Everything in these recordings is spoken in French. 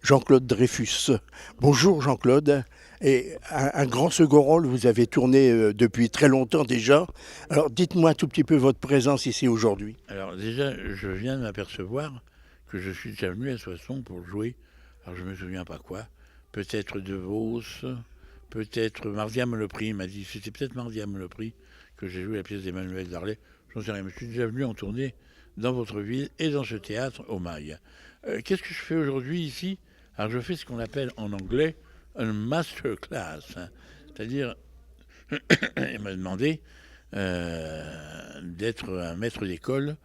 Jean-Claude Dreyfus. Bonjour Jean-Claude. Et un grand second rôle, vous avez tourné depuis très longtemps déjà. Alors dites-moi un tout petit peu votre présence ici aujourd'hui. Alors déjà, je viens de m'apercevoir que je suis déjà venu à Soissons pour jouer. Alors je me souviens pas quoi. Peut-être De Vos, peut-être Mardiam le Prix. Il m'a dit c'était peut-être Mardiam le Prix que j'ai joué la pièce d'Emmanuel Darlet. J'en sais rien, mais je suis déjà venu en tournée dans votre ville et dans ce théâtre au Mail. Qu'est-ce que je fais aujourd'hui ici? Alors je fais ce qu'on appelle en anglais un masterclass, hein. C'est-à-dire, il m'a demandé d'être un maître d'école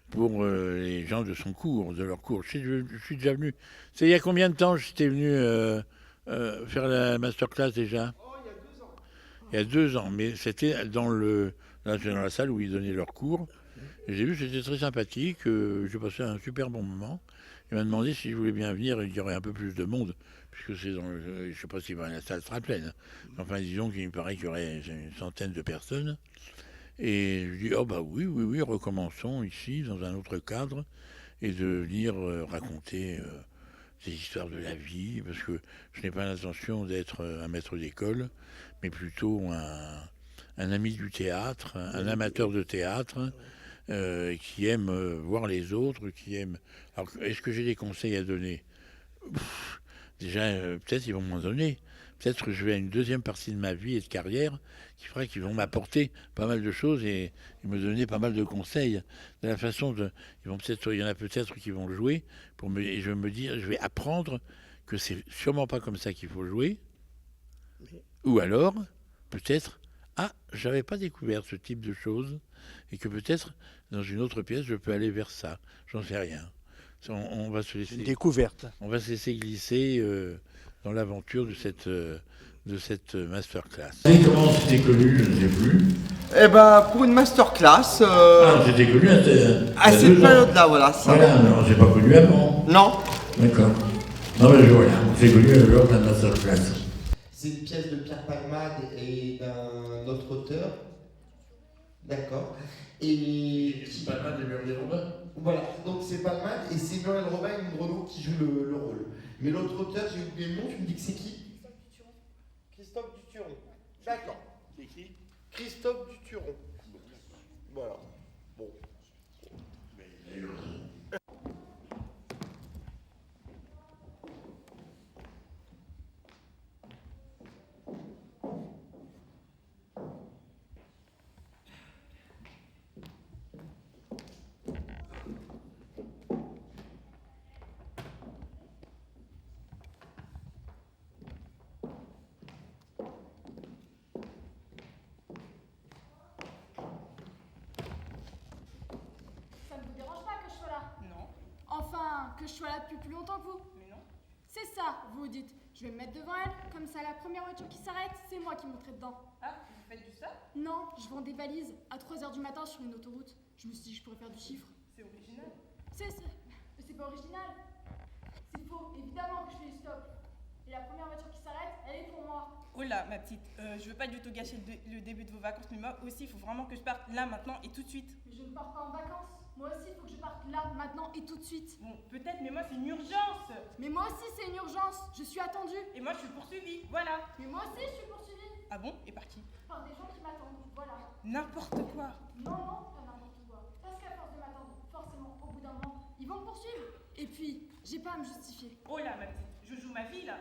pour les gens de son cours, de leur cours. Je suis déjà venu. C'est il y a combien de temps j'étais venu faire la masterclass déjà? Il y a 2 ans, mais c'était dans la salle où ils donnaient leurs cours. Et j'ai vu que c'était très sympathique, j'ai passé un super bon moment. Il m'a demandé si je voulais bien venir, il y aurait un peu plus de monde, puisque c'est je ne sais pas si la salle sera pleine. Enfin, disons qu'il me paraît qu'il y aurait une centaine de personnes. Et je dis, oh bah oui, oui, oui, recommençons ici, dans un autre cadre, et de venir raconter des histoires de la vie, parce que je n'ai pas l'intention d'être un maître d'école, mais plutôt un ami du théâtre, un amateur de théâtre, qui aime voir les autres, qui aime... Alors, est-ce que j'ai des conseils à donner? Déjà, peut-être ils vont m'en donner. Peut-être que je vais à une deuxième partie de ma vie et de carrière qui fera qu'ils vont m'apporter pas mal de choses et me donner pas mal de conseils. De la façon de, il y en a peut-être qui vont jouer et je vais me dire, je vais apprendre que c'est sûrement pas comme ça qu'il faut jouer. Ou alors, peut-être, ah, j'avais pas découvert ce type de choses et que peut-être dans une autre pièce je peux aller vers ça. J'en sais rien. On va se laisser. Une découverte. On va se laisser glisser dans l'aventure de cette masterclass. Et comment c'était connu, je ne sais plus. Eh ben, pour une masterclass. Ah, c'était connu à cette période-là, voilà. Voilà, non, j'ai pas connu avant. Non. D'accord. Non, mais voilà, c'est connu lors de la masterclass. C'est une pièce de Pierre Palmade et d'un autre auteur. D'accord. Et. Palmade et Muriel Robin. Voilà, donc c'est Palmade et c'est Muriel Robin et Mme Renaud qui jouent le rôle. Mais l'autre auteur, j'ai oublié le nom, tu me dis que c'est qui? Christophe Duturon. D'accord. C'est qui? Christophe Duturon. Voilà. Bon. Ça ne vous dérange pas que je sois là? Non. Enfin, que je sois là depuis plus longtemps que vous? Mais non. C'est ça, vous vous dites. Je vais me mettre devant elle, comme ça la première voiture qui s'arrête, c'est moi qui monterai dedans. Ah, vous faites du ça? Non, je vends des valises à 3h du matin sur une autoroute. Je me suis dit que je pourrais faire du chiffre. C'est original. C'est pas original. C'est faux, évidemment que je fais du stop. Et la première voiture qui s'arrête, elle est pour moi. Oh là, ma petite, je veux pas du tout gâcher le début de vos vacances, mais moi aussi, il faut vraiment que je parte là, maintenant et tout de suite. Mais je ne pars pas en vacances. Moi aussi, il faut que je parte là, maintenant et tout de suite. Bon, peut-être, mais moi, c'est une urgence. Mais moi aussi, c'est une urgence. Je suis attendue. Et moi, je suis poursuivie, voilà. Mais moi aussi, je suis poursuivie. Ah bon? Et par qui? Par des gens qui m'attendent, voilà. N'importe quoi. Non, non, pas n'importe quoi. Parce qu'à force de m'attendre, forcément, au bout d'un moment, ils vont me poursuivre. Et puis, j'ai pas à me justifier. Oh là, ma petite, je joue ma vie, là.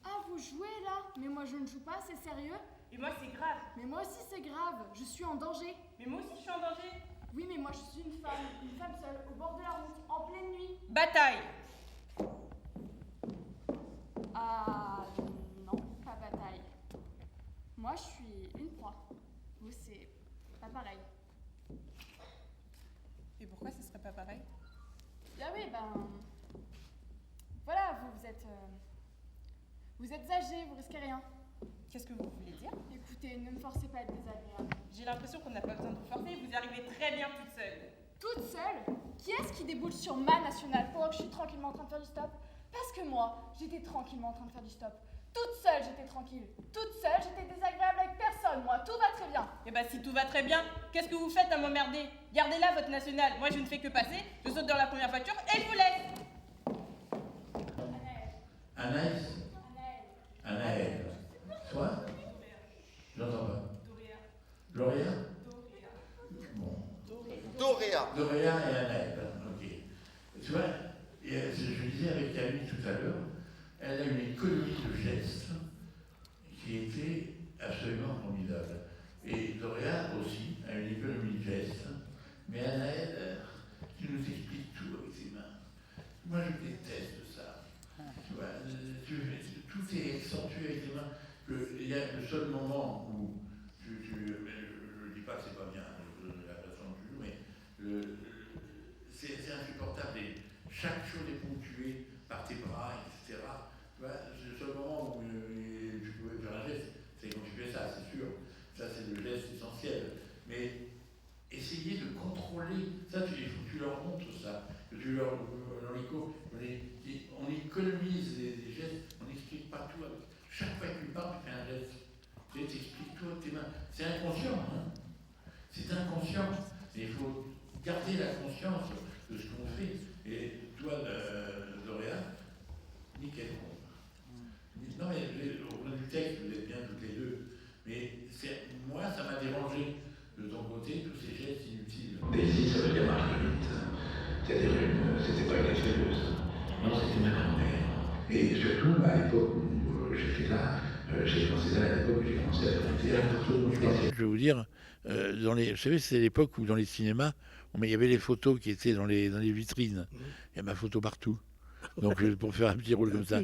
Ah, vous jouez là? Mais moi, je ne joue pas, c'est sérieux? Et moi, c'est grave. Mais moi aussi, c'est grave. Je suis en danger. Mais moi aussi, je suis en danger. Oui, mais moi, je suis une femme seule, au bord de la route, en pleine nuit. Bataille. Ah, non, pas bataille. Moi, je suis une proie. Vous, c'est pas pareil. Et pourquoi ce serait pas pareil? Ah oui, voilà, vous êtes âgé, vous risquez rien. Qu'est-ce que vous voulez dire? Écoutez, ne me forcez pas à être désagréable. J'ai l'impression qu'on n'a pas besoin de vous forcer, vous y arrivez très bien toute seule. Toute seule? Qui est-ce qui déboule sur ma nationale pendant que je suis tranquillement en train de faire du stop? Parce que moi, j'étais tranquillement en train de faire du stop. Toute seule, j'étais tranquille. Toute seule, j'étais désagréable avec personne, moi. Tout va très bien. Et bah si tout va très bien, qu'est-ce que vous faites à m'emmerder? Gardez-la, votre nationale. Moi, je ne fais que passer, je saute dans la première voiture et je vous laisse. Anaïs. Anaël. Toi? J'entends pas. Gloria? Bon. Doréa. Doréa et Anaël. Ok. Tu vois, je disais avec Camille tout à l'heure, elle a une économie de gestes qui était absolument formidable. Et Doréa aussi a une économie de gestes. Mais Anaël, tu nous expliques tout avec tes mains. Moi, je déteste ça. Tu vois, tout est accentué avec tes mains. Il y a le seul moment où je ne dis pas que c'est pas bien la façon dont tu joues, mais c'est insupportable. Et chaque chose est ponctuée par tes bras, etc. Tu vois, c'est le seul moment où tu pouvais faire un geste, c'est quand tu fais ça, c'est sûr. Ça, c'est le geste essentiel. Mais essayer de contrôler, ça, il faut que tu leur montres ça. Que tu leur, dans les cours, on économise les gestes, on n'explique pas tout. Chaque fois que tu parles, tu fais un geste. Tu expliques tout avec tes mains. C'est inconscient, hein. C'est inconscient. Et il faut garder la conscience de ce qu'on fait. Et toi, Doréa, nickel. Non, mais au point du texte, vous êtes bien toutes les deux. Mais moi, ça m'a dérangé de ton côté, tous ces gestes inutiles. Daisy, ça veut dire Marguerite. C'est-à-dire, c'était pas une expérience. Non, c'était ma grand-mère. Et surtout, à l'époque où j'étais là, j'ai commencé à l'époque où j'ai commencé à faire du théâtre. Je vais vous dire, vous savez, c'est l'époque où dans les cinémas, il y avait les photos qui étaient dans les vitrines. Il y a ma photo partout. Donc pour faire un petit rôle comme ça,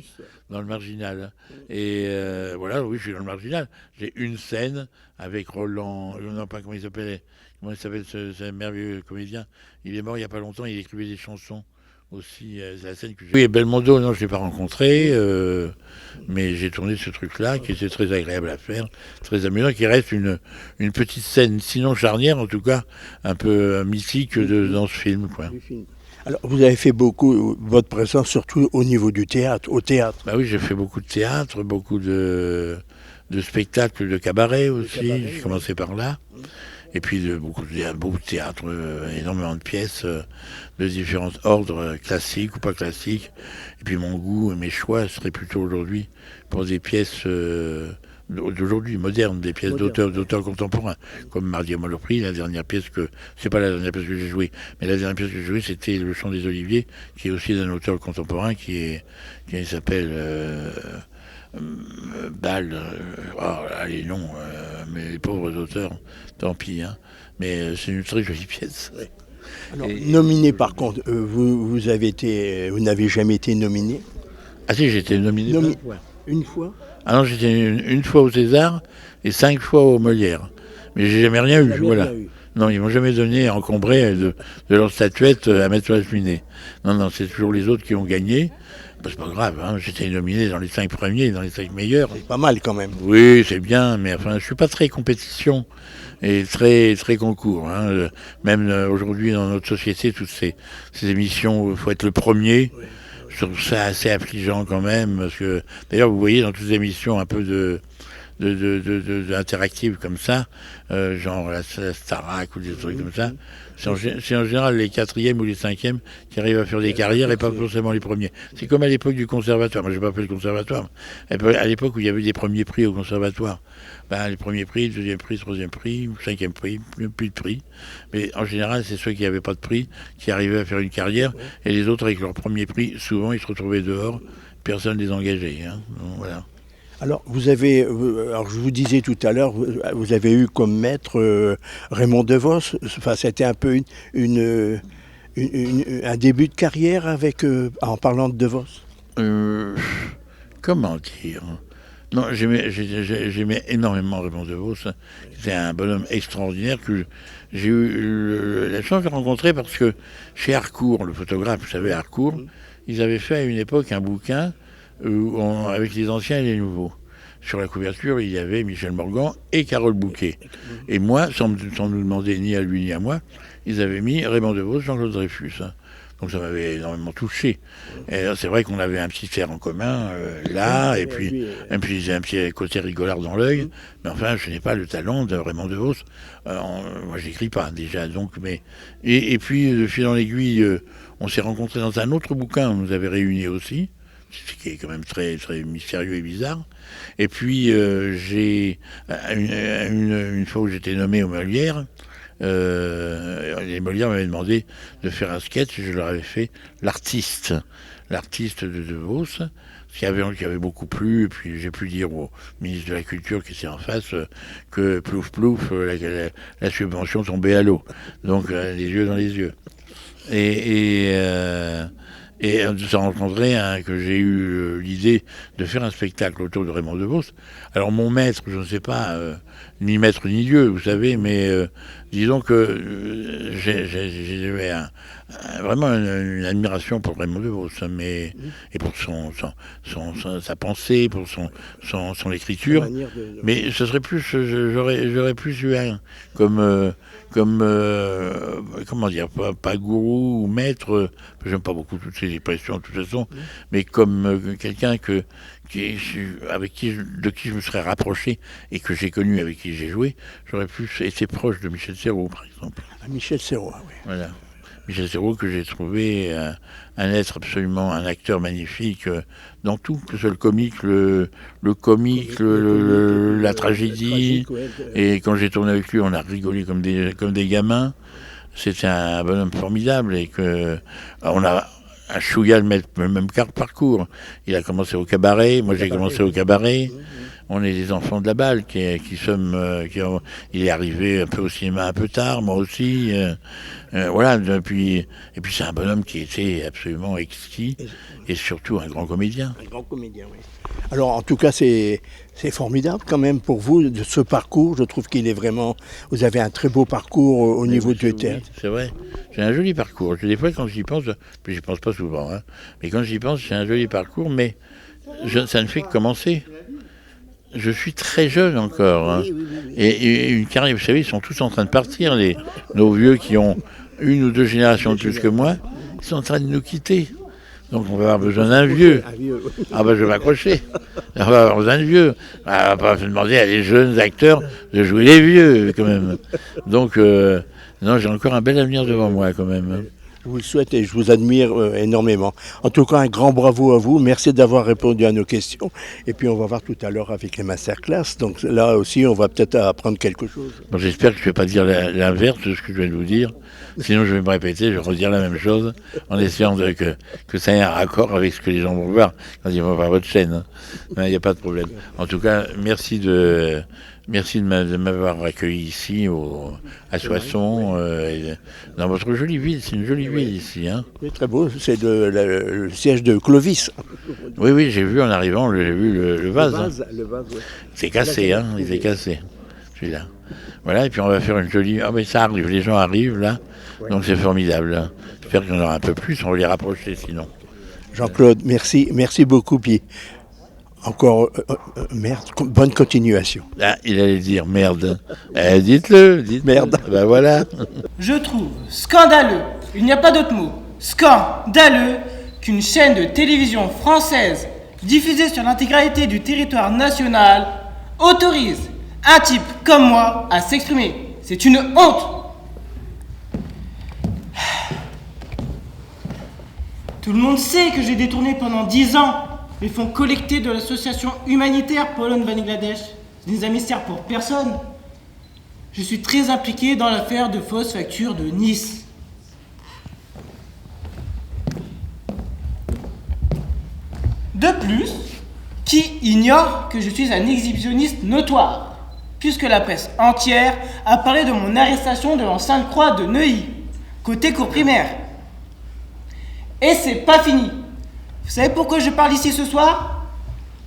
dans le Marginal. Et voilà, oui, je suis dans le Marginal. J'ai une scène avec Roland, je ne sais pas comment il s'appelle ce merveilleux comédien. Il est mort il n'y a pas longtemps, il écrivait des chansons aussi. C'est la scène que j'ai... Oui, Belmondo, non, je ne l'ai pas rencontré, mais j'ai tourné ce truc-là, qui était très agréable à faire, très amusant, qui reste une petite scène, sinon charnière, en tout cas, un peu mythique dans ce film, quoi. Alors, vous avez fait beaucoup, votre présence surtout au niveau du théâtre, au théâtre. Bah oui, j'ai fait beaucoup de théâtre, beaucoup de spectacles, de cabaret aussi. J'ai commencé par là. Et puis beaucoup de théâtre, énormément de pièces de différents ordres, classiques ou pas classiques. Et puis mon goût et mes choix seraient plutôt aujourd'hui pour des pièces d'aujourd'hui, modernes, des pièces d'auteurs contemporains, comme Mardi à Malloprix, la dernière pièce c'est pas la dernière pièce que j'ai jouée, mais la dernière pièce que j'ai jouée, c'était Le Chant des Oliviers, qui est aussi d'un auteur contemporain, qui s'appelle Bâle, allez non, mais les pauvres auteurs, tant pis, hein. Mais c'est une très jolie pièce. Oui. Alors, nominé par contre, vous n'avez jamais été nominé? Ah si, j'ai été nominé une fois. Ah non, j'étais une fois au César et 5 fois au Molière. Mais j'ai jamais rien eu, voilà. Non, ils m'ont jamais donné encombré de leur statuette à mettre sur la cheminée. Non, c'est toujours les autres qui ont gagné. Bah, c'est pas grave, hein. J'étais nominé dans les 5 premiers, dans les 5 meilleurs. C'est pas mal quand même. Oui, c'est bien, mais enfin, je suis pas très compétition et très très concours. Hein. Même aujourd'hui dans notre société, toutes ces émissions, il faut être le premier. Oui. Je trouve ça assez affligeant quand même, parce que d'ailleurs vous voyez dans toutes les émissions un peu interactives comme ça, genre la Starac ou des trucs comme ça, c'est en général les 4e ou les 5e qui arrivent à faire des carrières et pas forcément les premiers. C'est comme à l'époque du conservatoire, moi je n'ai pas fait le conservatoire, à l'époque où il y avait des premiers prix au conservatoire, les premiers prix, deuxième prix, troisième prix, 5e prix, plus de prix. Mais en général, c'est ceux qui n'avaient pas de prix qui arrivaient à faire une carrière, et les autres avec leur premier prix, souvent ils se retrouvaient dehors, personne ne les engageait. Hein. Donc, voilà. Alors, alors je vous disais tout à l'heure, vous avez eu comme maître Raymond DeVos. Enfin, c'était un peu un début de carrière en parlant de DeVos. Comment dire? Non, j'aimais énormément Raymond DeVos. C'était un bonhomme extraordinaire que j'ai eu la chance de rencontrer parce que chez Harcourt, le photographe, vous savez, Harcourt, ils avaient fait à une époque un bouquin avec les anciens et les nouveaux. Sur la couverture, il y avait Michel Morgan et Carole Bouquet. Et moi, sans nous demander ni à lui ni à moi, ils avaient mis Raymond DeVos, Jean-Claude Dreyfus. Hein. Donc ça m'avait énormément touché. Et c'est vrai qu'on avait un petit fer en commun là, et puis j'ai un petit côté rigolard dans l'œil. Mais enfin, je n'ai pas le talent de Raymond DeVos. Moi, j'écris pas déjà. Donc, et puis, de fil en aiguille, on s'est rencontrés dans un autre bouquin, on nous avait réunis aussi. ce qui est quand même très, très mystérieux et bizarre. Et puis, une fois où j'étais nommé aux Molières, les Molières m'avaient demandé de faire un sketch, et je leur avais fait l'artiste de Vos, qui avait beaucoup plu, et puis j'ai pu dire au ministre de la Culture qui était en face que plouf plouf, la subvention tombait à l'eau. Donc les yeux dans les yeux. Et on s'est rencontrés, que j'ai eu l'idée de faire un spectacle autour de Raymond DeVos. Alors mon maître, je ne sais pas, ni maître ni Dieu, vous savez, mais disons que j'avais vraiment une admiration pour Raymond DeVos, et pour sa pensée, pour son écriture. Mais ce serait plus, j'aurais plus eu un comment dire, pas gourou ou maître, j'aime pas beaucoup toutes ces expressions de toute façon, mais comme quelqu'un de qui je me serais rapproché et que j'ai connu, avec qui j'ai joué, j'aurais plus été proche de Michel Serrault, par exemple. Michel Serrault, oui. Voilà. Michel Serrault, que j'ai trouvé un être absolument, un acteur magnifique dans tout, que ce soit le comique, la tragédie. Et quand j'ai tourné avec lui, on a rigolé comme des gamins. C'était un bonhomme formidable et que on a un chouïa le même parcours. Il a commencé au cabaret, moi j'ai commencé au cabaret. On est des enfants de la balle il est arrivé un peu au cinéma un peu tard, moi aussi. Voilà, et puis c'est un bonhomme qui était absolument exquis et surtout un grand comédien. Un grand comédien, oui. Alors en tout cas, c'est formidable quand même pour vous, de ce parcours. Je trouve qu'il est vraiment... Vous avez un très beau parcours au niveau du théâtre. Oui, c'est vrai, j'ai un joli parcours. Des fois quand j'y pense, puis j'y pense pas souvent, mais quand j'y pense, j'ai un joli parcours, mais ça ne fait que commencer. Je suis très jeune encore. Et une carrière, vous savez, ils sont tous en train de partir. Nos vieux qui ont une ou deux générations de plus que moi, ils sont en train de nous quitter. Donc on va avoir besoin d'un vieux. Ah ben je vais m'accrocher. On va avoir besoin de vieux. On va pas demander à des jeunes acteurs de jouer les vieux quand même. Donc non, j'ai encore un bel avenir devant moi quand même. Je vous le souhaite et je vous admire énormément. En tout cas, un grand bravo à vous. Merci d'avoir répondu à nos questions. Et puis, on va voir tout à l'heure avec les masterclass. Donc là aussi, on va peut-être apprendre quelque chose. Bon, j'espère que je ne vais pas dire l'inverse de ce que je viens de vous dire. Sinon, je vais me répéter, je vais redire la même chose en essayant que ça ait un raccord avec ce que les gens vont voir quand ils vont voir votre chaîne. Il n'y a pas de problème. En tout cas, merci de m'avoir accueilli ici à Soissons, dans votre jolie ville. C'est une jolie ville ici. C'est très beau, c'est le siège de Clovis. Oui, j'ai vu en arrivant, j'ai vu le vase. Le vase, oui. C'est cassé, il est cassé, celui-là. Voilà, et puis on va faire une jolie... Ah mais ça arrive, les gens arrivent là, donc c'est formidable. J'espère qu'il y en aura un peu plus, on va les rapprocher sinon. Jean-Claude, merci beaucoup. Puis encore, merde, bonne continuation. Ah, il allait dire merde. Dites-le, merde. Ben voilà. Je trouve scandaleux, il n'y a pas d'autre mot, scandaleux qu'une chaîne de télévision française diffusée sur l'intégralité du territoire national autorise un type comme moi à s'exprimer. C'est une honte. Tout le monde sait que j'ai détourné pendant 10 ans les fonds collectés de l'association humanitaire Pologne-Bangladesh. C'est un mystère pour personne. Je suis très impliqué dans l'affaire de fausses factures de Nice. De plus, qui ignore que je suis un exhibitionniste notoire, puisque la presse entière a parlé de mon arrestation devant Sainte-Croix de Neuilly, côté cours primaire. Et c'est pas fini. Vous savez pourquoi je parle ici ce soir ?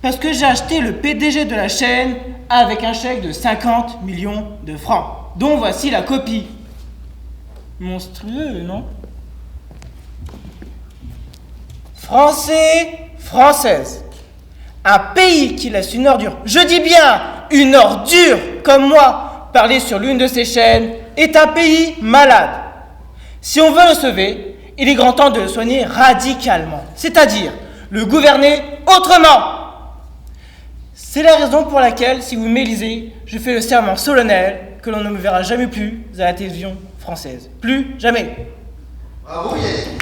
Parce que j'ai acheté le PDG de la chaîne avec un chèque de 50 millions de francs, dont voici la copie. Monstrueux, non ? Français, Française. Un pays qui laisse une ordure, je dis bien une ordure comme moi, parler sur l'une de ses chaînes, est un pays malade. Si on veut le sauver, il est grand temps de le soigner radicalement, c'est-à-dire le gouverner autrement. C'est la raison pour laquelle, si vous m'élisez, je fais le serment solennel que l'on ne me verra jamais plus à la télévision française. Plus jamais. Bravo Yannick.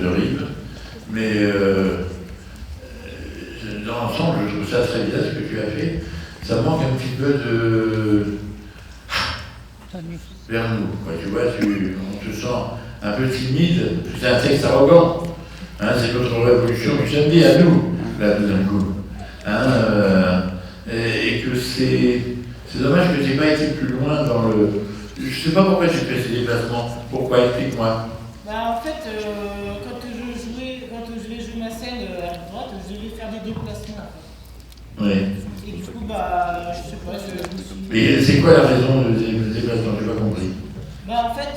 de rive. Mais dans l'ensemble, je trouve ça très bien ce que tu as fait. Ça manque un petit peu de... vers nous. Quoi. Tu vois, on te sent un peu timide. C'est un texte arrogant. Hein, c'est notre révolution du samedi à nous, là, tout d'un coup. Hein, et que c'est dommage que tu n'aies pas été plus loin dans le... Je ne sais pas pourquoi tu fais ces déplacements. Pourquoi? Explique-moi. Bah, en fait, quand je vais jouer ma scène à droite, je devais faire des déplacements. Oui. Et du coup, bah, je sais pas, je me suis... Et c'est quoi la raison de ces déplacements? Je n'ai pas compris. Bah, en fait,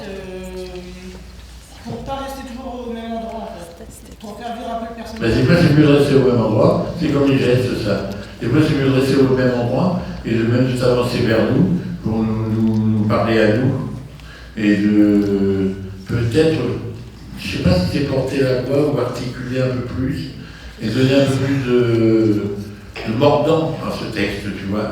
pour pas rester toujours au même endroit, en fait. Pour faire vivre un peu le personnage. Ben, c'est quoi, c'est mieux de rester au même endroit? C'est comme les gestes, ça. Des fois, c'est mieux de rester au même endroit et de même s'avancer vers nous pour nous parler à nous et de peut-être, je ne sais pas si c'est porter la voix ou articuler un peu plus et donner un peu plus de mordant à ce texte, tu vois.